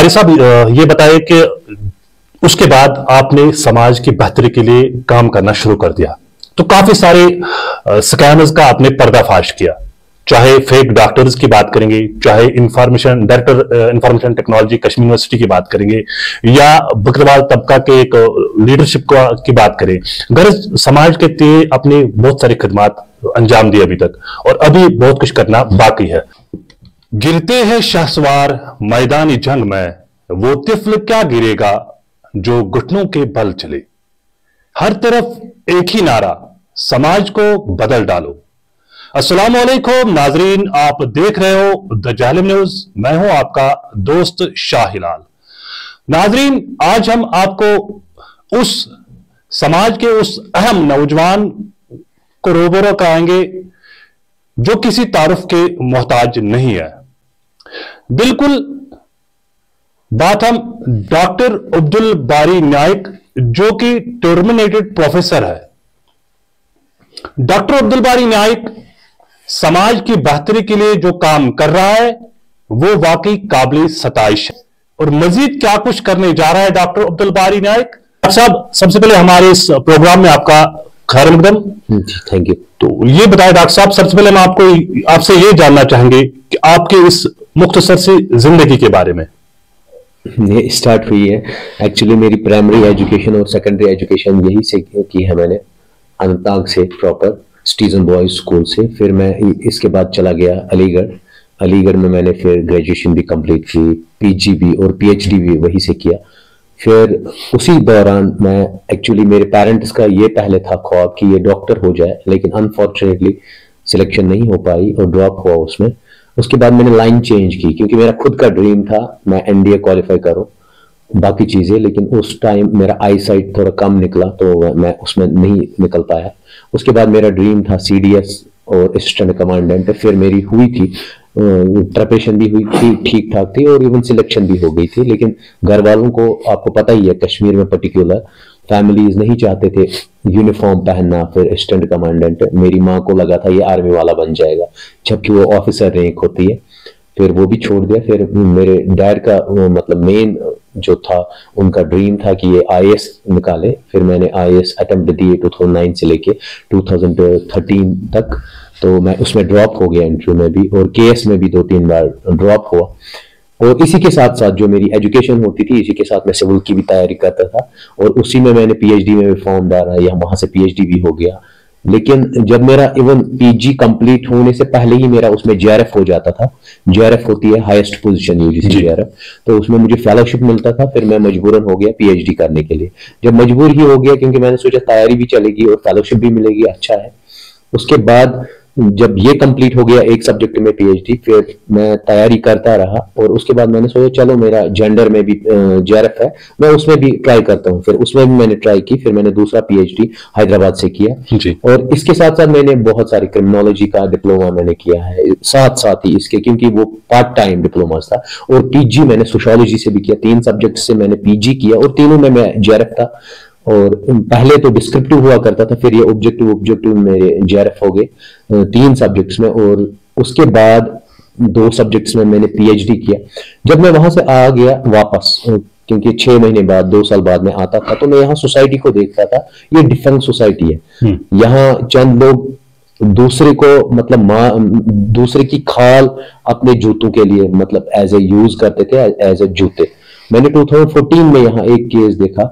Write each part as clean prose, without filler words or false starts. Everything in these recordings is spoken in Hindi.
बारी साहब, ये बताइए कि उसके बाद आपने समाज की बेहतरी के लिए काम करना शुरू कर दिया, तो काफी सारे स्कैमर्स का आपने पर्दाफाश किया। चाहे फेक डॉक्टर्स की बात करेंगे, चाहे information director information technology Kashmir university की बात करेंगे, या बकरवाल तबका के एक लीडरशिप की बात करें। गर्ज समाज के लिए अपनी बहुत सारी खिदमात अंजाम दी अभी तक, और अभी बहुत कुछ करना बाकी है। गिरते हैं शहसवार मैदानी जंग में, वो तिफल क्या गिरेगा जो घुटनों के बल चले। हर तरफ एक ही नारा, समाज को बदल डालो। अस्सलाम वालेकुम नाजरीन, आप देख रहे हो द जालिम न्यूज। मैं हूं आपका दोस्त शाह हिलाल। नाजरीन, आज हम आपको उस समाज के उस अहम नौजवान को रूबरू कराएंगे जो किसी तारुफ के मोहताज नहीं है। बिल्कुल बात हम डॉक्टर अब्दुल बारी नाइक, जो कि टर्मिनेटेड प्रोफेसर है। डॉक्टर अब्दुल बारी नाइक समाज की बेहतरी के लिए जो काम कर रहा है वो वाकई काबिल सताइश है, और मजीद क्या कुछ करने जा रहा है डॉक्टर अब्दुल बारी नाइक। डॉक्टर साहब, सबसे पहले हमारे इस प्रोग्राम में आपका खैर मकदम। Thank you. तो ये बताएं डॉक्टर साहब, सबसे पहले हम आपसे ये जानना चाहेंगे कि आपके इस मुख्तसर सी जिंदगी के बारे में। ये स्टार्ट हुई है एक्चुअली, मेरी प्राइमरी एजुकेशन और सेकेंडरी एजुकेशन यही से की है मैंने, अनंतनाग से प्रॉपर सिटीजन बॉयज स्कूल से। फिर मैं इसके बाद चला गया अलीगढ़। अलीगढ़ में मैंने फिर ग्रेजुएशन भी कंप्लीट की, पीजी भी और पीएचडी भी वहीं से किया। फिर उसी दौरान मैं एक्चुअली, मेरे पेरेंट्स का ये पहले था ख्वाब कि ये डॉक्टर हो जाए, लेकिन अनफॉर्चुनेटली सिलेक्शन नहीं हो पाई और ड्रॉप हुआ उसमें। उसके बाद मैंने लाइन चेंज की, क्योंकि मेरा खुद का ड्रीम था मैं एनडीए क्वालिफाई करूं, बाकी चीजें, लेकिन उस टाइम मेरा आई साइट थोड़ा कम निकला तो मैं उसमें नहीं निकल पाया। उसके बाद मेरा ड्रीम था सीडीएस और असिस्टेंट कमांडेंट। फिर मेरी हुई थी, प्रिपरेशन भी हुई थी, ठीक ठाक थी, और इवन सिलेक्शन भी हो गई थी। लेकिन घर वालों को आपको पता ही है, कश्मीर में पर्टिकुलर फैमिलीज नहीं चाहते थे यूनिफॉर्म पहनना। फिर असिस्टेंट कमांडेंट, मेरी माँ को लगा था ये आर्मी वाला बन जाएगा, जबकि वो ऑफिसर रैंक होती है। फिर वो भी छोड़ दिया। फिर मेरे डैड का मतलब मेन जो था, उनका ड्रीम था कि ये आईएएस निकाले। फिर मैंने आईएएस अटेम्प्ट दिए 2009 से लेके 2013 तक, तो मैं उसमें ड्रॉप हो गया इंटरव्यू में भी, और केएस में भी 2-3 बार ड्रॉप हुआ। और इसी के साथ साथ जो मेरी एजुकेशन होती थी, इसी के साथ मैं सिविल की भी तैयारी करता था, और उसी में मैंने पीएचडी में भी फॉर्म डाला, या वहां से पीएचडी भी हो गया। लेकिन जब मेरा इवन पीजी कंप्लीट होने से पहले ही मेरा उसमें जेआरएफ हो जाता था। जेआरएफ होती है हाईएस्ट पोजीशन यूजीसी जेआरएफ, तो उसमें मुझे फेलोशिप मिलता था। फिर मैं मजबूरन हो गया पीएचडी करने के लिए। जब मजबूर ही हो गया, क्योंकि मैंने सोचा तैयारी भी चलेगी और फेलोशिप भी मिलेगी, अच्छा है। उसके बाद जब ये कंप्लीट हो गया एक सब्जेक्ट में पीएचडी, फिर मैं तैयारी करता रहा, और उसके बाद मैंने सोचा चलो मेरा जेंडर में भी जेआरएफ है, मैं उसमें भी ट्राई करता हूँ। फिर उसमें भी मैंने ट्राई की। फिर मैंने दूसरा पीएचडी हैदराबाद से किया जी। और इसके साथ साथ मैंने बहुत सारी क्रिमिनोलॉजी का डिप्लोमा मैंने किया है साथ साथ ही इसके, क्योंकि वो पार्ट टाइम डिप्लोमा था। और पीजी मैंने सोशियोलॉजी से भी किया, 3 सब्जेक्ट से मैंने पीजी किया, और तीनों में मैं जेआरएफ था। और पहले तो डिस्क्रिप्टिव हुआ करता था, फिर ये ऑब्जेक्टिव मेरे जेआरएफ हो गए 3 सब्जेक्ट्स में। और उसके बाद 2 सब्जेक्ट्स में मैंने पीएचडी किया। जब मैं वहां से आ गया वापस, क्योंकि 6 महीने बाद 2 साल बाद में आता था, तो मैं यहाँ सोसाइटी को देखता था, ये डिफरेंट सोसाइटी है। यहाँ चंद लोग दूसरे को मतलब दूसरे की खाल अपने जूतों के लिए मतलब एज ए यूज करते थे, एज ए जूते। मैंने 2014 में यहाँ एक केस देखा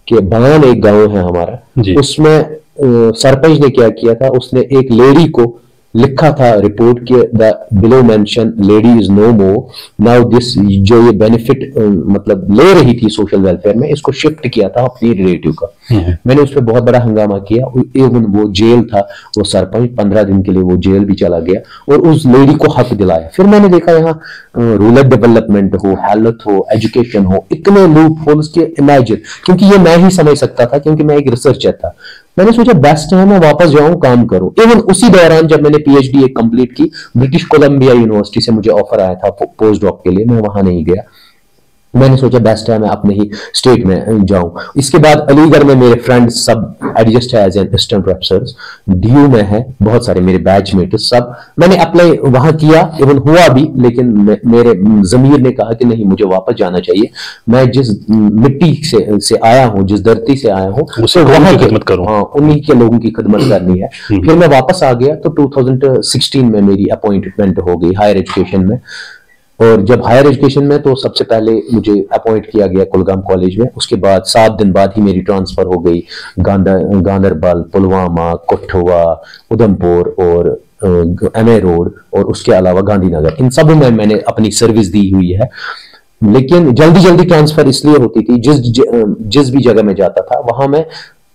कि बान एक गांव है हमारा, उसमें सरपंच ने क्या किया था, उसने एक लेडी को लिखा था रिपोर्ट के the below mention lady is no more now this, जो ये बेनिफिट मतलब ले रही थी सोशल वेलफेयर में, इसको शिफ्ट किया था अपनी रिलेटिव का। मैंने उस पर बहुत बड़ा हंगामा किया। इवन वो जेल था, वो सरपंच 15 दिन के लिए वो जेल भी चला गया, और उस लेडी को हक दिलाया। फिर मैंने देखा यहाँ रूरल डेवलपमेंट हो, हेल्थ हो, एजुकेशन हो, इतने लूप होल्स के इमेजिन, क्योंकि ये मैं ही समझ सकता था, क्योंकि मैं एक रिसर्चर था। मैंने सोचा बेस्ट है मैं वापस जाऊं, काम करूं। इवन उसी दौरान जब मैंने पीएचडी एक कंप्लीट की, ब्रिटिश कोलंबिया यूनिवर्सिटी से मुझे ऑफर आया था पोस्ट डॉक के लिए, मैं वहां नहीं गया। मैंने सोचा बेस्ट है मैं अपने ही स्टेट में जाऊं। इसके बाद अलीगढ़ में मेरे फ्रेंड्स सब एडजस्ट है as an assistant professor, DU में है बहुत सारे मेरे बैचमेट सब, मैंने अप्लाई वहां किया, इवन हुआ भी, लेकिन मेरे जमीर ने कहा कि नहीं मुझे वापस जाना चाहिए, मैं जिस मिट्टी से आया हूं, जिस धरती से आया हूं वहां की खिदमत करूं, हाँ उन्हीं के लोगों की खिदमत करनी है। फिर मैं वापस आ गया, तो 2016 में मेरी अपॉइंटमेंट हो गई हायर एजुकेशन में। और जब हायर एजुकेशन में, तो सबसे पहले मुझे अपॉइंट किया गया कुलगाम कॉलेज में, उसके बाद 7 दिन बाद ही मेरी ट्रांसफर हो गई गांधरबल, पुलवामा, कठुआ, उधमपुर और एमए रोड और उसके अलावा गांधीनगर, इन सब में मैंने अपनी सर्विस दी हुई है। लेकिन जल्दी जल्दी ट्रांसफर इसलिए होती थी, जिस भी जगह में जाता था वहां मैं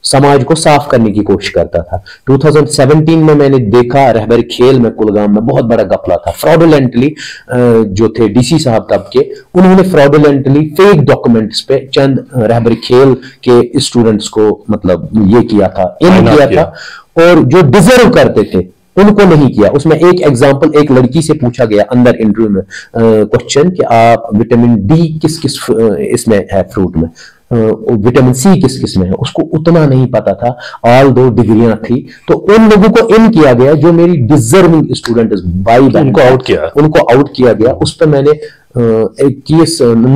समाज को साफ करने की कोशिश करता था। 2017 में मैंने देखा रहबर खेल में कुलगाम में बहुत बड़ा गपला था, फ्रॉडुलेंटली जो थे डीसी साहब तब के, उन्होंने फ्रॉडुलेंटली फेक डॉक्यूमेंट्स पे चंद रहबर खेल के स्टूडेंट्स को मतलब ये किया था, इन किया था, और जो डिजर्व करते थे उनको नहीं किया। उसमें एक एग्जांपल, एक लड़की से पूछा गया अंदर इंटरव्यू में क्वेश्चन कि आप विटामिन डी किस किस इसमें है फ्रूट में, विटामिन सी किस किस में है, उसको उतना नहीं पता था, ऑल 2 डिग्रियां थी। तो उन लोगों को इन किया गया जो मेरी डिजर्विंग स्टूडेंट उनको आउट किया गया। उस पर मैंने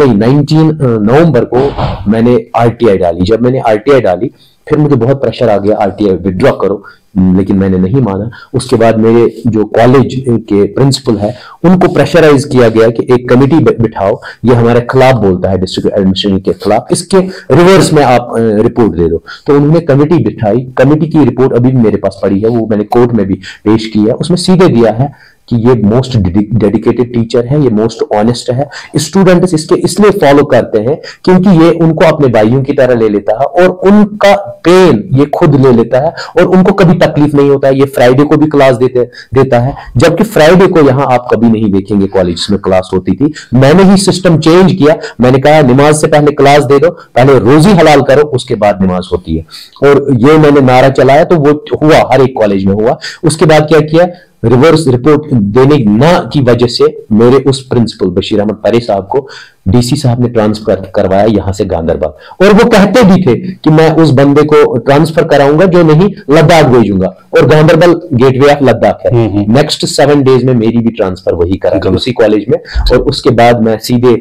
19 नवंबर को मैंने आरटीआई डाली। जब मैंने आरटीआई डाली फिर मुझे बहुत प्रेशर आ गया आरटीआई विड्रॉ करो, लेकिन मैंने नहीं माना। उसके बाद मेरे जो कॉलेज के प्रिंसिपल है उनको प्रेशराइज किया गया कि एक कमेटी बिठाओ, ये हमारे खिलाफ बोलता है, डिस्ट्रिक्ट एडमिनिस्ट्रेशन के खिलाफ, इसके रिवर्स में आप रिपोर्ट दे दो। तो उन्होंने कमेटी बिठाई, कमेटी की रिपोर्ट अभी भी मेरे पास पड़ी है, वो मैंने कोर्ट में भी पेश की है। उसमें सीधे दिया है कि ये मोस्ट डेडिकेटेड टीचर है, ये मोस्ट ऑनेस्ट है, स्टूडेंट्स इसके इसलिए फॉलो करते हैं क्योंकि ये उनको अपने भाइयों की तरह ले लेता है और उनका पेन ये खुद ले लेता है और उनको कभी तकलीफ नहीं होता है। ये फ्राइडे को भी क्लास देता है, जबकि फ्राइडे को यहां आप कभी नहीं देखेंगे कॉलेज में क्लास होती थी। मैंने ही सिस्टम चेंज किया, मैंने कहा नमाज से पहले क्लास दे दो, पहले रोजी हलाल करो, उसके बाद नमाज होती है। और ये मैंने नारा चलाया तो वो हुआ, हर एक कॉलेज में हुआ। उसके बाद क्या किया, रिवर्स रिपोर्ट देने ना की वजह से मेरे उस प्रिंसिपल बशीर अहमद परे साहब को डीसी साहब ने ट्रांसफर करवाया यहां से गांधरबल। और वो कहते भी थे कि मैं उस बंदे को ट्रांसफर कराऊंगा जो नहीं लद्दाख भेजूंगा, और गांधरबल गेटवे ऑफ लद्दाख है। नेक्स्ट 7 डेज में मेरी भी ट्रांसफर वही करा उसी कॉलेज में। और उसके बाद मैं सीधे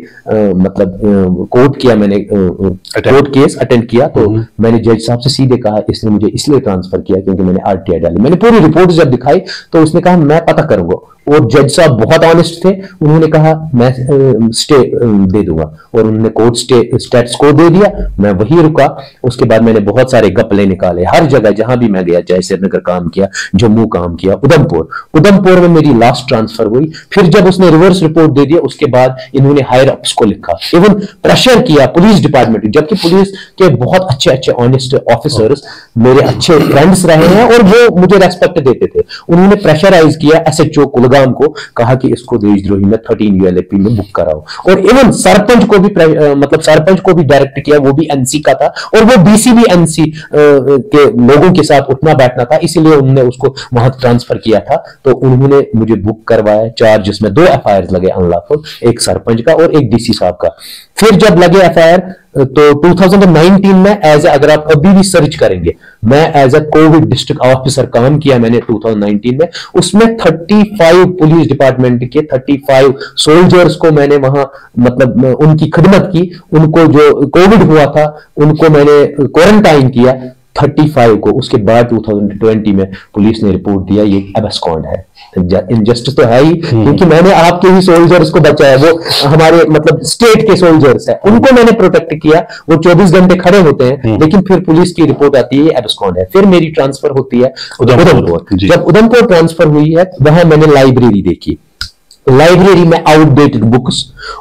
मतलब कोर्ट किया, मैंने कोर्ट केस अटेंड किया। तो मैंने जज साहब से सीधे कहा इसने मुझे इसलिए ट्रांसफर किया क्योंकि मैंने आरटीआई डाली। मैंने पूरी रिपोर्ट जब दिखाई तो उसने कहा मैं पता करूंगा, और जज साहब बहुत ऑनेस्ट थे, उन्होंने कहा मैं स्टे दे दूंगा, और उन्होंने कोर्ट स्टेट्स को दे दिया, मैं वही रुका। उसके बाद मैंने बहुत सारे गपले निकाले हर जगह जहां भी मैं गया, चाहे श्रीनगर काम किया, जम्मू काम किया, उधमपुर में मेरी लास्ट ट्रांसफर हुई। फिर जब उसने रिवर्स रिपोर्ट दे दिया उसके बाद इन्होंने हायर अप्स को लिखा, इवन प्रेशर किया पुलिस डिपार्टमेंट, जबकि पुलिस के बहुत अच्छे ऑनेस्ट ऑफिसर्स मेरे अच्छे फ्रेंड्स रहे हैं और वो मुझे रेस्पेक्ट देते थे। उन्होंने प्रेशराइज किया एसएचओ कुलगाम को, कहा कि इसको देशद्रोही में 13 यूएलएपी में बुक कराओ। और इवन सरपंच को भी मतलब सरपंच को भी डायरेक्ट किया, वो भी एनसी का था और वो डीसी भी एनसी के लोगों के साथ उठना बैठना था, इसीलिए उन्होंने उसको वहां ट्रांसफर किया था। तो उन्होंने मुझे बुक करवाया 4, जिसमें 2 एफआईआर लगे अनलॉफुल, एक सरपंच का और एक डीसी साहब का। फिर जब लगे एफआईआर तो 2019 में अगर आप अभी भी सर्च करेंगे, मैं as a Covid district officer काम किया मैंने 2019 में। उसमें 35 पुलिस डिपार्टमेंट के 35 सोल्जर्स को मैंने वहां मतलब उनकी खिदमत की, उनको जो कोविड हुआ था उनको मैंने क्वारंटाइन किया 35 को। उसके बाद 2020 में पुलिस ने रिपोर्ट दिया ये एब्सकॉन्ड है। इनजस्टिस तो है ही, क्योंकि मैंने आपके ही सोल्जर्स को बचाया, वो हमारे मतलब स्टेट के सोल्जर्स हैं, उनको मैंने प्रोटेक्ट किया। वो 24 घंटे खड़े होते हैं, लेकिन फिर पुलिस की रिपोर्ट आती है ये एब्सकॉन्ड है। फिर मेरी ट्रांसफर होती है उधमपुर। जब उधमपुर ट्रांसफर हुई है वहां मैंने लाइब्रेरी देखी, लाइब्रेरी में आउटडेटेड बुक्स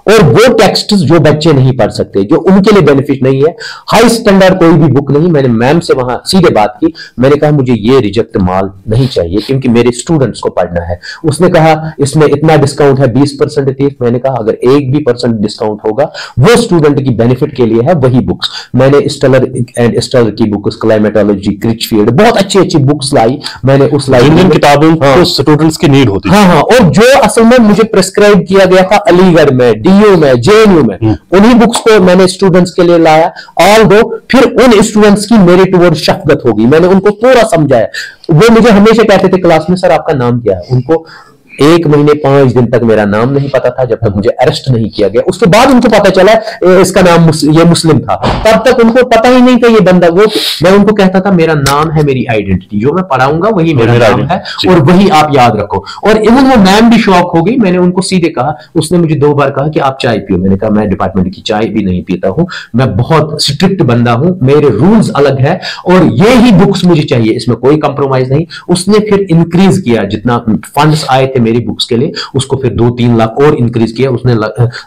और वो टेक्स्ट जो बच्चे नहीं पढ़ सकते, जो उनके लिए बेनिफिट नहीं है, हाई स्टैंडर्ड कोई भी बुक नहीं। मैंने मैम से वहां सीधे बात की, मैंने कहा मुझे ये रिजेक्ट माल नहीं चाहिए क्योंकि मेरे स्टूडेंट्स को पढ़ना है। उसने कहा इसमें इतना डिस्काउंट है 20% थी। मैंने कहा अगर 1 भी % डिस्काउंट होगा वो स्टूडेंट की बेनिफिट के लिए है, वही बुक्स मैंने स्टेलर एंड स्टेलर की बुक्स, क्लाइमेटोलॉजी, क्रिचफील्ड, बहुत अच्छी अच्छी बुक्स लाई मैंने उस लाइब्रेरी किताबों को स्टूडेंट्स की नीड होती है। हाँ, और जो असल में मुझे प्रिस्क्राइब किया गया था अलीगढ़ में में, डीयू में, जेएनयू में, उन्हीं बुक्स को मैंने स्टूडेंट्स के लिए लाया। ऑल दो फिर उन स्टूडेंट्स की मेरे टुवर्ड शफकत होगी, मैंने उनको पूरा समझाया। वो मुझे हमेशा कहते थे क्लास में, सर आपका नाम क्या है? उनको 1 महीने 5 दिन तक मेरा नाम नहीं पता था, जब तक मुझे अरेस्ट नहीं किया गया। उसके बाद उनको पता चला इसका नाम ये मुस्लिम था, तब तक उनको पता ही नहीं था ये बंदा। वो मैं उनको कहता था मेरा नाम है मेरी आइडेंटिटी, जो मैं पढ़ाऊंगा वही मेरा नाम है और वही आप याद रखो। और इवन वो मैम भी शॉक हो गई। मैंने उनको सीधे कहा, उसने मुझे 2 बार कहा कि आप चाय पियो। मैंने कहा मैं डिपार्टमेंट की चाय भी नहीं पीता हूं, मैं बहुत स्ट्रिक्ट बंदा हूं, मेरे रूल्स अलग है और ये ही बुक्स मुझे चाहिए, इसमें कोई कंप्रोमाइज नहीं। उसने फिर इंक्रीज किया, जितना फंड्स आए थे मेरी बुक्स के लिए उसको फिर 2-3 लाख और इंक्रीज किया उसने।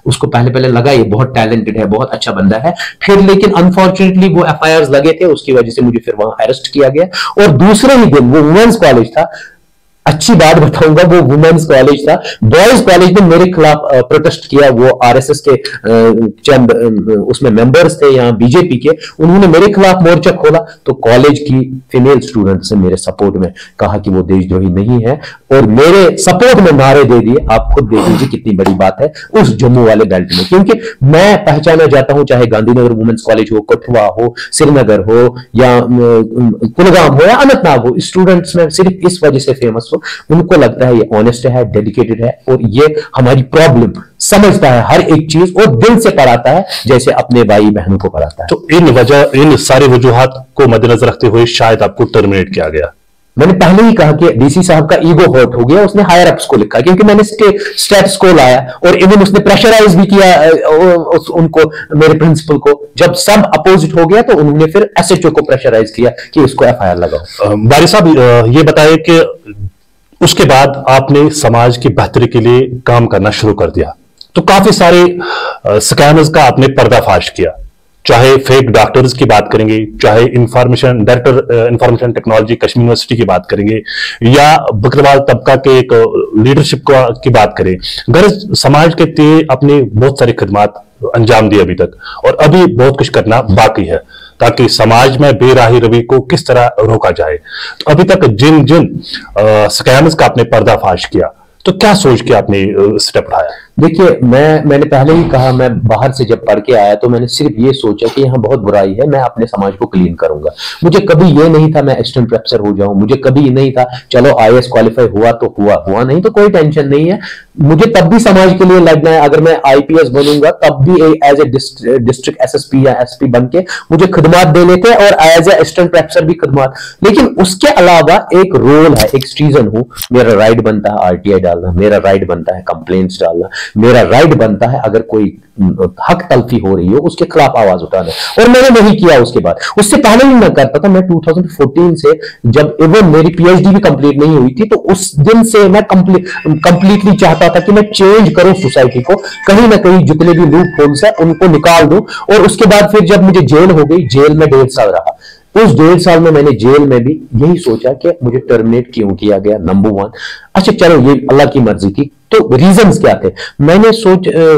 उसको पहले लगा ये बहुत टैलेंटेड है, बहुत अच्छा बंदा है, फिर लेकिन अनफॉर्चुनेटली वो एफआईआर लगे थे, उसकी वजह से मुझे फिर वहां अरेस्ट किया गया। और दूसरे ही दिन, वो वुमेन्स कॉलेज था, अच्छी बात बताऊंगा, वो वुमेन्स कॉलेज था, बॉयज कॉलेज ने मेरे खिलाफ प्रोटेस्ट किया। वो आरएसएस के चंद उसमें मेंबर्स थे यहाँ बीजेपी के, उन्होंने मेरे खिलाफ मोर्चा खोला। तो कॉलेज की फीमेल स्टूडेंट्स ने मेरे सपोर्ट में कहा कि वो देशद्रोही नहीं है और मेरे सपोर्ट में नारे दे दिए। आप खुद देख लीजिए कितनी बड़ी बात है उस जम्मू वाले बेल्ट में, क्योंकि मैं पहचाना जाता हूं, चाहे गांधीनगर वुमेन्स कॉलेज हो, कठुआ हो, श्रीनगर हो या कुलगाम हो या अनंतनाग हो, स्टूडेंट्स में सिर्फ इस वजह से फेमस। उनको लगता है ये ऑनेस्ट है, डेडिकेटेड है और ये हमारी प्रॉब्लम समझता है, हर एक चीज और दिल से पढ़ाता है जैसे अपने भाई बहनों को पढ़ाता है। तो इन सारी वजूहात को मद्देनजर रखते हुए शायद आपको टर्मिनेट किया गया। मैंने पहले ही कहा कि डीसी साहब का ईगो हर्ट हो गया, उसने हायर अप्स को लिखा, क्योंकि मैंने स्टेटस को लाया और इवन उसने प्रेशराइज भी किया उनको, मेरे प्रिंसिपल को। जब सब अपोजिट हो गया तो उन्होंने फिर एसएचओ को प्रेशराइज किया कि इसको एफआईआर लगाओ। बारी साहब ये बताइए कि उसके बाद आपने समाज की बेहतरी के लिए काम करना शुरू कर दिया, तो काफी सारे स्कैमर्स का आपने पर्दाफाश किया, चाहे फेक डॉक्टर्स की बात करेंगे, चाहे इंफॉर्मेशन टेक्नोलॉजी कश्मीर यूनिवर्सिटी की बात करेंगे या बकरवाल तबका के एक लीडरशिप की बात करें। गर्ज समाज के लिए अपनी बहुत सारी खिदमात अंजाम दी अभी तक, और अभी बहुत कुछ करना बाकी है ताकि समाज में बेराही रवि को किस तरह रोका जाए। तो अभी तक जिन जिन स्कैम्स का आपने पर्दाफाश किया, तो क्या सोच के आपने स्टेप उठाया? देखिए, मैंने पहले ही कहा, मैं बाहर से जब पढ़ के आया तो मैंने सिर्फ ये सोचा कि यहाँ बहुत बुराई है, मैं अपने समाज को क्लीन करूंगा। मुझे कभी ये नहीं था मैं असिस्टेंट प्रोफेसर हो जाऊं, मुझे कभी नहीं था चलो आईएएस क्वालिफाई हुआ तो हुआ नहीं तो कोई टेंशन नहीं है, मुझे तब भी समाज के लिए लड़ना है। अगर मैं आईपीएस बनूंगा तब भी एज ए डिस्ट्रिक्ट एसएसपी या एसपी बन के मुझे खिदमात देने थे और एज ए असिस्टेंट प्रोफेसर भी खिदमात। लेकिन उसके अलावा एक रोल है, एक सिटीजन हूं, मेरा राइट बनता है आरटीआई डालना, मेरा राइट बनता है कंप्लेंट्स डालना, मेरा राइट बनता है अगर कोई हक तलफी हो रही हो उसके खिलाफ आवाज उठाना। और मैंने नहीं किया उसके बाद। उससे पहले भी मैं करता था। मैं 2014 से, जब इवन मेरी पीएचडी भी कंप्लीट नहीं हुई थी, तो उस दिन से मैं कंप्लीटली चाहता था कि मैं चेंज करूं सोसाइटी को, कहीं ना कहीं जितने भी लूप होल्स है उनको निकाल दूं। और उसके बाद फिर जब मुझे जेल हो गई, जेल में 1.5 साल रहा। उस 1.5 साल में मैंने जेल में भी यही सोचा कि मुझे टर्मिनेट क्यों किया गया, नंबर 1। अच्छा चलो, ये अल्लाह की मर्जी थी, तो रीजंस क्या थे? मैंने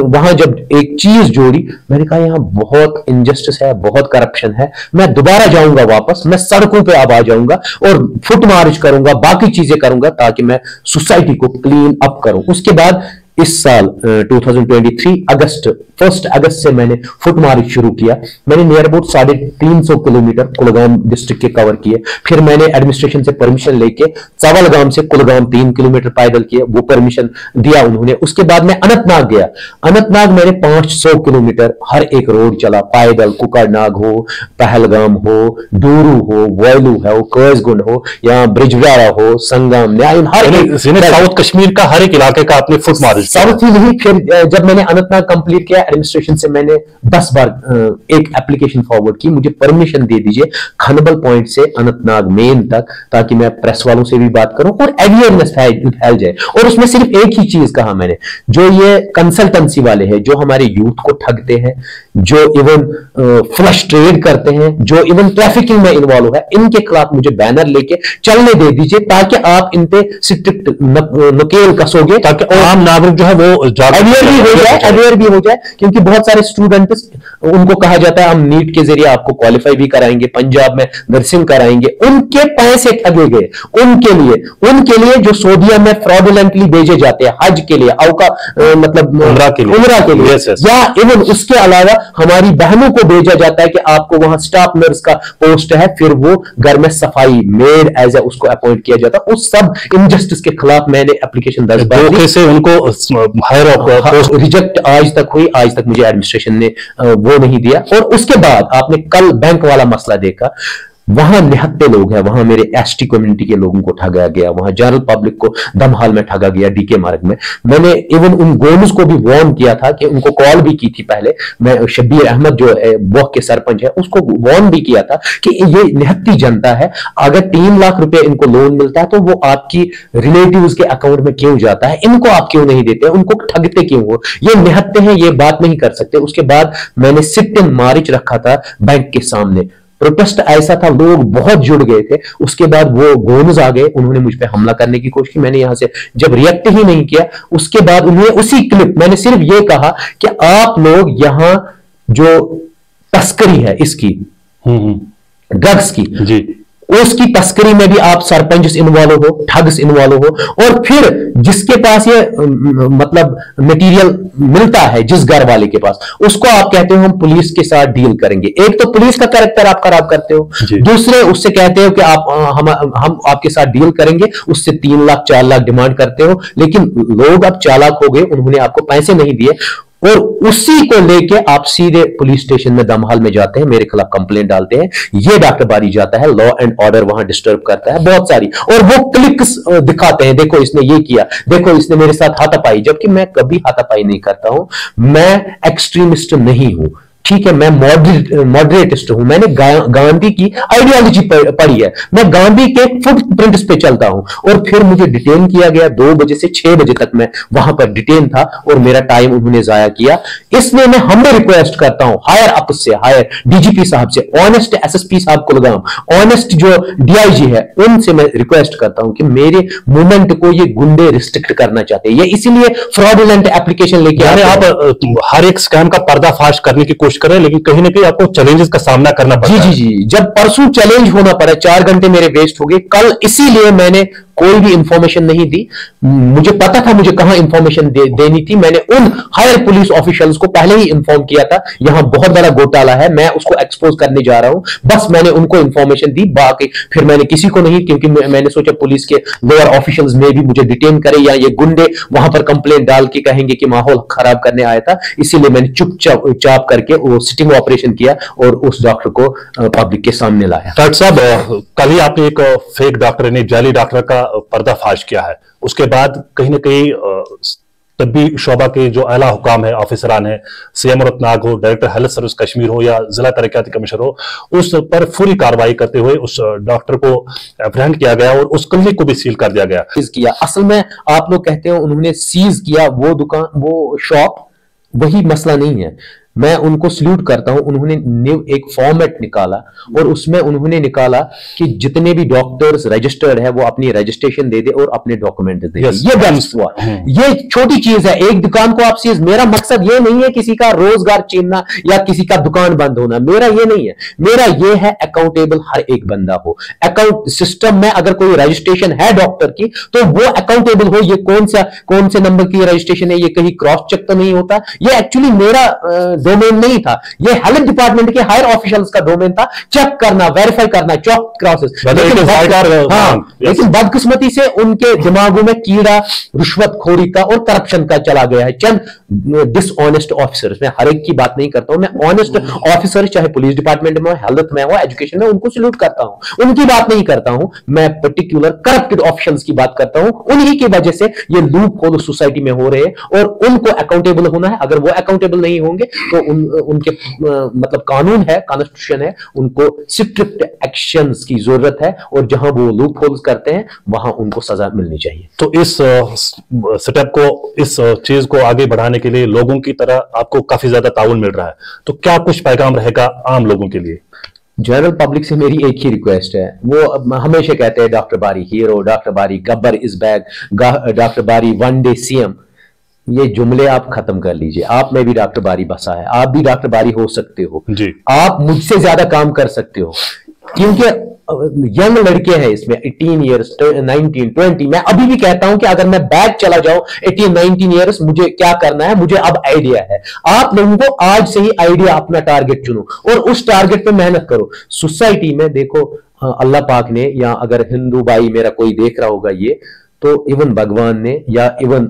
वहां जब एक चीज जोड़ी, मैंने कहा यहाँ बहुत इनजस्टिस है, बहुत करप्शन है, मैं दोबारा जाऊंगा वापस, मैं सड़कों पे अब आ जाऊंगा और फुट मार्च करूंगा, बाकी चीजें करूंगा ताकि मैं सोसाइटी को क्लीन अप करूं। उसके बाद इस साल 2023 1 अगस्त से मैंने फुट मार्च शुरू किया। मैंने near about 350 kilometre Kulgam district के कवर किए। फिर मैंने एडमिनिस्ट्रेशन से परमिशन लेके सवालगाम से कुलगाम 3 किलोमीटर पैदल किए, वो परमिशन दिया उन्होंने। उसके बाद मैं अनंतनाग गया। अनंतनाग मैंने 500 किलोमीटर हर एक रोड चला पैदल, कुकरनाग हो, पहलगाम हो, डूरू हो, वैलू हो, कर्जगुंड हो या ब्रिजवाड़ा हो, संगम, हर साउथ कश्मीर का हर एक इलाके का आपने फुट मार्च साउथ ही नहीं। फिर जब मैंने अनंतनाग कंप्लीट किया, एडमिनिस्ट्रेशन से मैंने 10 बार एक एप्लीकेशन फॉरवर्ड की, मुझे परमिशन दे दीजिए खनबल पॉइंट से अनंतनाग मेन तक, ताकि मैं प्रेस वालों से भी बात करूं और अवेयरनेस फैल जाए। और उसमें सिर्फ एक ही चीज कहा मैंने, जो ये कंसल्टेंसी वाले हैं, जो हमारे यूथ को ठगते हैं, जो इवन फ्लश ट्रेड करते हैं, जो इवन ट्रैफिकिंग में इन्वॉल्व है, इनके खिलाफ मुझे बैनर लेके चलने दे दीजिए, ताकि आप इन पे स्ट्रिक्ट नकेल कसोगे, ताकि आम नागरिक जो है वो अवेयर भी हो जाए, क्योंकि बहुत सारे स्टूडेंट्स, उनको कहा जाता है हम नीट के जरिए आपको क्वालिफाई भी कराएंगे, पंजाब में नर्सिंग कराएंगे, उनके पैसे ठगे गए। उनके लिए जो सऊदीया में फ्रॉडुलेंटली भेजे जाते हैं हज के लिए, मतलब उम्रा के लिए या इवन उसके अलावा हमारी बहनों को भेजा जाता है कि आपको वहां स्टाफ नर्स का पोस्ट है, फिर वो घर में सफाई मेड एज ए उसको अपॉइंट किया जाता है। उस सब इनजस्टिस के खिलाफ मैंने एप्लीकेशन 10 बार से उनको हायर रिजेक्ट आज तक हुई, आज तक मुझे एडमिनिस्ट्रेशन ने वो नहीं दिया। और उसके बाद आपने कल बैंक वाला मसला देखा, वहां निहत्ते लोग हैं, वहां मेरे एसटी कम्युनिटी के लोगों को ठगा गया, वहां जनरल पब्लिक को दमहाल में ठगा गया डीके मार्ग में। मैंने इवन उन गोलूस को भी वार्न किया था कि उनको कॉल भी की थी पहले, मैं शब्बीर अहमद जो बोक के सरपंच है उसको वार्न भी किया था कि ये निहत्ती जनता है, अगर 3 लाख रुपए इनको लोन मिलता है तो वो आपकी रिलेटिव्स के अकाउंट में क्यों जाता है, इनको आप क्यों नहीं देते, उनको ठगते क्यों हो, ये निहत्ते हैं, ये बात नहीं कर सकते। उसके बाद मैंने सिट इन मार्च रखा था बैंक के सामने, प्रोटेस्ट ऐसा था, लोग बहुत जुड़ गए थे। उसके बाद वो गोन्स आ गए, उन्होंने मुझ पे हमला करने की कोशिश की, मैंने यहां से जब रिएक्ट ही नहीं किया, उसके बाद उन्होंने उसी क्लिप मैंने सिर्फ ये कहा कि आप लोग यहां जो तस्करी है इसकी ड्रग्स की जी, उसकी तस्करी में भी आप सरपंच इन्वॉल्व हो, ठग्स इन्वॉल्व हो, और फिर जिसके पास ये मतलब मटेरियल मिलता है, जिस घर वाले के पास, उसको आप कहते हो हम पुलिस के साथ डील करेंगे। एक तो पुलिस का कैरेक्टर आप खराब करते हो, दूसरे उससे कहते हो कि हम आपके साथ डील करेंगे, उससे 3 लाख 4 लाख डिमांड करते हो। लेकिन लोग अब चालाक हो गए, उन्होंने आपको पैसे नहीं दिए और उसी को लेके आप सीधे पुलिस स्टेशन में दमहाल में जाते हैं, मेरे खिलाफ कंप्लेंट डालते हैं। ये डॉक्टर बारी जाता है, लॉ एंड ऑर्डर वहां डिस्टर्ब करता है बहुत सारी, और वो क्लिक्स दिखाते हैं, देखो इसने ये किया, देखो इसने मेरे साथ हाथापाई, जबकि मैं कभी हाथापाई नहीं करता हूं, मैं एक्सट्रीमिस्ट नहीं हूं, ठीक है, मैं मॉडरेटिस्ट हूं, मैंने गांधी की आइडियोलॉजी पढ़ी है, मैं गांधी के फुटप्रिंट्स पे चलता हूं। और फिर मुझे डिटेन किया गया, 2 बजे से 6 बजे तक मैं वहां पर डिटेन था और मेरा टाइम उन्होंने जाया किया। इसलिए मैं हमें रिक्वेस्ट करता हूं हायर अप से, हायर डीजीपी साहब से, ऑनेस्ट एसएसपी साहब कुलगाम, ऑनेस्ट जो डीआईजी है, उनसे मैं रिक्वेस्ट करता हूं कि मेरे मूवमेंट को ये गुंडे रिस्ट्रिक्ट करना चाहते हैं, ये इसीलिए फ्रॉडुलेंट एप्लीकेशन लेके आप हर एक स्कैम का पर्दाफाश करने की कोशिश करें, लेकिन कहीं ना कहीं आपको चैलेंजेस का सामना करना पड़ता है। जी, जब परसों चैलेंज होना पड़ा, 4 घंटे मेरे वेस्ट हो गए कल, इसीलिए मैंने कोई भी इंफॉर्मेशन नहीं दी। मुझे पता था मुझे कहां इंफॉर्मेशन देनी थी, मैंने उन हायर पुलिस ऑफिशियल्स को पहले ही इंफॉर्म किया था, यहां बहुत बड़ा घोटाला है, मैं उसको एक्सपोज करने जा रहा हूं, बस मैंने उनको इंफॉर्मेशन दी, बाकी फिर मैंने किसी को नहीं, क्योंकि मैंने सोचा पुलिस के लोअर ऑफिशियल्स में भी मुझे डिटेन करे या ये गुंडे वहां पर कंप्लेंट डाल के कहेंगे कि माहौल खराब करने आया था, इसीलिए मैंने चुपचाप करके वो सिटिंग ऑपरेशन किया और उस डॉक्टर को पब्लिक के सामने लाया। डॉक्टर साहब, कल ही आपने एक फेक डॉक्टर यानी जाली डॉक्टर का पर्दाफाश किया है, उसके बाद कहीं ना कहीं तब्बी शोबा के जो आला हुकाम है, ऑफिसरान है, सीएम अनंतनाग हो, डायरेक्टर हेल्थ सर्विस कश्मीर हो या जिला तरक्याती कमिश्नर हो, उस पर पूरी कार्रवाई करते हुए उस डॉक्टर को अप्रहेंड किया गया और उस क्लिनिक को भी सील कर दिया गया। किया असल में आप लोग कहते हो उन्होंने सीज किया वो दुकान, वो शॉप, वही मसला नहीं है। मैं उनको सल्यूट करता हूं, उन्होंने एक फॉर्मेट निकाला और उसमें उन्होंने निकाला कि जितने भी डॉक्टर्स रजिस्टर्ड है वो अपनी रजिस्ट्रेशन दे दे और अपने डॉक्यूमेंट दे दे। ये बेस्ट हुआ, ये छोटी चीज है, एक दुकान को आप सीज, मेरा मकसद ये नहीं है किसी का रोजगार छीनना या किसी का दुकान बंद होना, मेरा ये नहीं है, मेरा ये है अकाउंटेबल हर एक बंदा हो। अकाउंट सिस्टम में अगर कोई रजिस्ट्रेशन है डॉक्टर की तो वो अकाउंटेबल हो, ये कौन से नंबर की रजिस्ट्रेशन है, ये कहीं क्रॉस चेक तो नहीं होता, ये एक्चुअली मेरा डोमेन नहीं था, ये हेल्थ डिपार्टमेंट के हायर ऑफिशियल्स का डोमेन था, चेक करना, वेरीफाई करना, चौक क्रॉसेस। लेकिन बदकिस्मती से उनके दिमागों में कीड़ा रिश्वतखोरी का और करप्शन का चला गया है, चंद डिसऑनेस्ट ऑफिसर्स। मैं हर एक की बात नहीं करता हूं, मैं ऑनेस्ट ऑफिसर चाहे पुलिस डिपार्टमेंट में हो, हेल्थ में हो, एजुकेशन में, उनको सल्यूट करता हूं, उनकी बात नहीं करता हूं, मैं पर्टिकुलर करप्टेड ऑफिशियल्स की बात करता हूं। उन्हीं की वजह से ये लूप होल सोसाइटी में हो रहे हैं और उनको अकाउंटेबल होना है। अगर वो अकाउंटेबल नहीं होंगे तो उनके मतलब कानून है, कॉन्स्टिट्यूशन है, उनको स्ट्रिक्ट एक्शंस की जरूरत है और जहां वो लूप होल्स करते हैं वहां उनको सजा मिलनी चाहिए। तो इस सेटअप को, इस चीज को आगे बढ़ाने के लिए लोगों की तरह आपको काफी ज्यादा ताउन मिल रहा है, तो क्या कुछ पैगाम रहेगा आम लोगों के लिए? जनरल पब्लिक से मेरी एक ही रिक्वेस्ट है, वो हमेशा कहते हैं डॉक्टर बारी हीरो, डॉक्टर बारी गब्बर इज बैक, डॉक्टर बारी 1 डे सीएम। ये जुमले आप खत्म कर लीजिए। आप में भी डॉक्टर बारी बसा है, आप भी डॉक्टर बारी हो सकते हो जी। आप मुझसे ज्यादा काम कर सकते हो, क्योंकि यंग लड़के हैं इसमें 18 ईयर्स 19 20। मैं अभी भी कहता हूं कि अगर मैं बैक चला जाऊं 18 19 ईयर्स, मुझे क्या करना है, मुझे अब आइडिया है। आप लोगों को आज से ही आइडिया, अपना टारगेट चुनो और उस टारगेट पे मेहनत करो। सोसाइटी में देखो, अल्लाह पाक ने, या अगर हिंदू भाई मेरा कोई देख रहा होगा ये, तो इवन भगवान ने, या इवन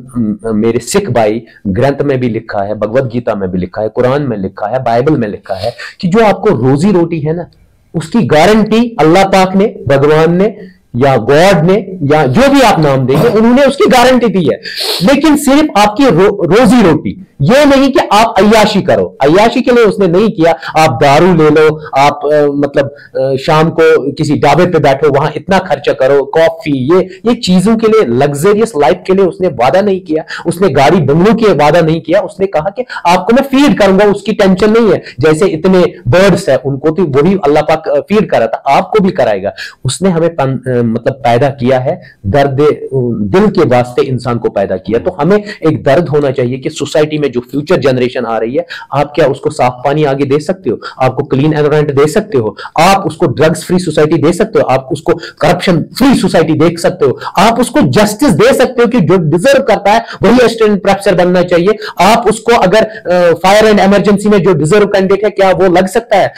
मेरे सिख भाई, ग्रंथ में भी लिखा है, भगवत गीता में भी लिखा है, कुरान में लिखा है, बाइबल में लिखा है कि जो आपको रोजी रोटी है ना, उसकी गारंटी अल्लाह पाक ने, भगवान ने, या गॉड ने, या जो भी आप नाम देंगे, उन्होंने उसकी गारंटी दी है। लेकिन सिर्फ आपकी रोजी रोटी, यह नहीं कि आप अय्याशी करो। अय्याशी के लिए उसने नहीं किया, आप दारू ले लो, आप मतलब शाम को किसी ढाबे पे बैठो, वहां इतना खर्चा करो, कॉफी, ये चीजों के लिए, लग्जरियस लाइफ के लिए उसने वादा नहीं किया। उसने गाड़ी बंगलों के वादा नहीं किया। उसने कहा कि आपको मैं फीड करूंगा, उसकी टेंशन नहीं है। जैसे इतने बर्ड्स है, उनको तो वही अल्लाह पाक फीड कर रहा था, आपको भी कराएगा। उसने हमें मतलब पैदा किया है, दर्द दिल के वास्ते इंसान को पैदा किया। तो हमें एक दर्द होना चाहिए कि सोसाइटी में जो फ्यूचर जनरेशन आ रही है, आप क्या उसको साफ पानी आगे दे सकते हो, आपको क्लीन एनवायरनमेंट दे सकते हो, आप उसको ड्रग्स फ्री सोसाइटी दे सकते हो, आप उसको करप्शन फ्री सोसाइटी दे सकते हो, आप उसको जस्टिस दे सकते हो कि जो डिजर्व करता है वही असिस्टेंट प्रोफेसर बनना चाहिए। आप उसको अगर फायर एंड इमरजेंसी में जो डिजर्व कैंडिडेट है, क्या वो लग सकता है?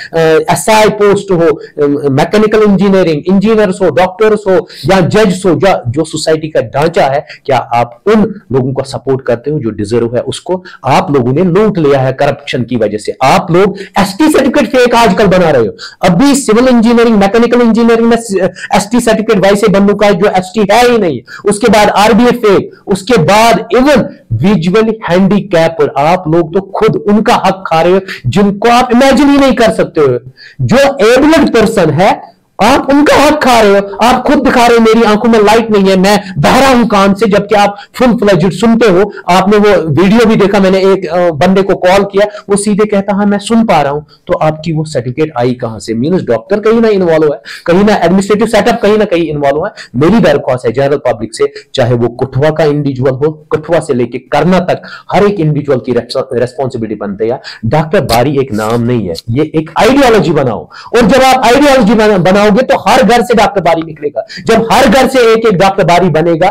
एसआई पोस्ट हो, मैकेनिकल इंजीनियरिंग, इंजीनियर्स हो, डॉक्टर्स हो, या जज हो, जो सोसाइटी का ढांचा है, क्या आप उन लोगों को सपोर्ट करते हो जो डिजर्व है उसको? आप लोगों ने लूट लिया है करप्शन की वजह से। आप लोग एसटी सर्टिफिकेट फेक आजकल बना रहे हो। अभी सिविल इंजीनियरिंग, मैकेनिकल इंजीनियरिंग में एसटी सर्टिफिकेट वैसे बनने का जो एसटी है ही नहीं। उसके बाद आरबीए फेक, उसके बाद इवन विजुअली हैंडीकैप, आप लोग तो खुद उनका हक खा रहे हो जिनको आप इमेजिन ही नहीं कर सकते हो। जो एबल्ड पर्सन है, आप उनका हक खा रहे हो। आप खुद दिखा रहे हो मेरी आंखों में लाइट नहीं है, मैं बहरा हूं कान से, जबकि आप फुल फ्लेज्ड सुनते हो। आपने वो वीडियो भी देखा, मैंने एक बंदे को कॉल किया, वो सीधे कहता हाँ मैं सुन पा रहा हूं। तो आपकी वो सर्टिफिकेट आई कहां से? मींस डॉक्टर कहीं ना इन्वॉल्व है, कहीं ना एडमिनिस्ट्रेटिव सेटअप कहीं ना कहीं इन्वॉल्व है। मेरी दरख्वास्त है जनरल पब्लिक से, चाहे वो कठुआ का इंडिविजुअल हो, कठुआ से लेके करना तक हर एक इंडिविजुअल की रेस्पॉन्सिबिलिटी बनती है। डॉक्टर बारी एक नाम नहीं है, ये एक आइडियोलॉजी बनाओ। और जब आप आइडियोलॉजी बनाओ तो हर घर से डॉक्टर बारी निकलेगा। जब हर घर से एक एक डॉक्टर बारी बनेगा,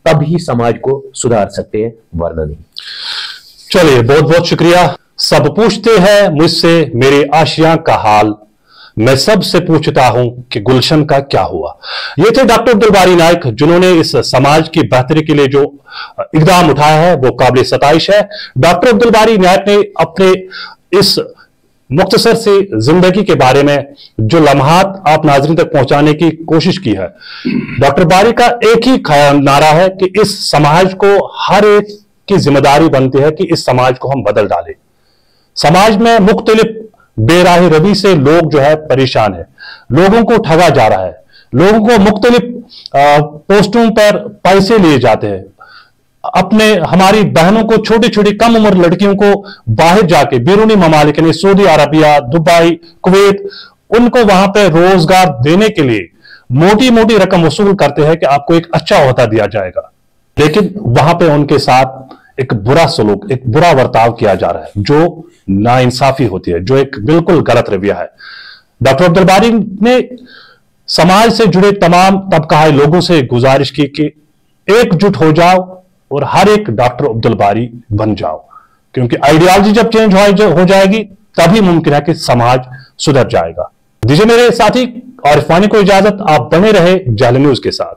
तभी समाज को सुधार सकते हैं, वरना नहीं। चलिए, बहुत बहुत शुक्रिया। सब पूछते हैं मुझसे मेरे आशियां का हाल, मैं सबसे पूछता हूं कि गुलशन का क्या हुआ। ये थे डॉक्टर अब्दुल बारी नाइक, जिन्होंने इस समाज की बेहतरी के लिए जो इकदाम उठाया है वो काबिल सताइश है। डॉक्टर अब्दुल बारी नाइक ने अपने इस मुख्तसर से जिंदगी के बारे में जो लम्हात आप नाज़रीन तक पहुंचाने की कोशिश की है। डॉक्टर बारी का एक ही नारा है कि इस समाज को हर एक की जिम्मेदारी बनती है कि इस समाज को हम बदल डालें। समाज में मुख्तलिफ बेराह रवी से लोग जो है परेशान है, लोगों को ठगा जा रहा है, लोगों को मुख्तलिफ पोस्टों पर पैसे लिए जाते हैं। हमारी बहनों को, छोटी छोटी कम उम्र लड़कियों को बाहर जाके बैरूनी ममालिक यानी सऊदी अरबिया, दुबई, कुवैत, उनको वहां पे रोजगार देने के लिए मोटी मोटी रकम वसूल करते हैं कि आपको एक अच्छा ओहदा दिया जाएगा। लेकिन वहां पे उनके साथ एक बुरा सलूक, एक बुरा बर्ताव किया जा रहा है, जो नाइंसाफी होती है, जो एक बिल्कुल गलत रवैया है। डॉक्टर अब्दुल बारी ने समाज से जुड़े तमाम तबका लोगों से गुजारिश की कि एकजुट हो जाओ और हर एक डॉक्टर अब्दुल बारी बन जाओ, क्योंकि आइडियोलॉजी जब चेंज हो जाएगी तभी मुमकिन है कि समाज सुधर जाएगा। दीजिए मेरे साथी आरिफ वानी को इजाजत, आप बने रहे जाहिल न्यूज के साथ।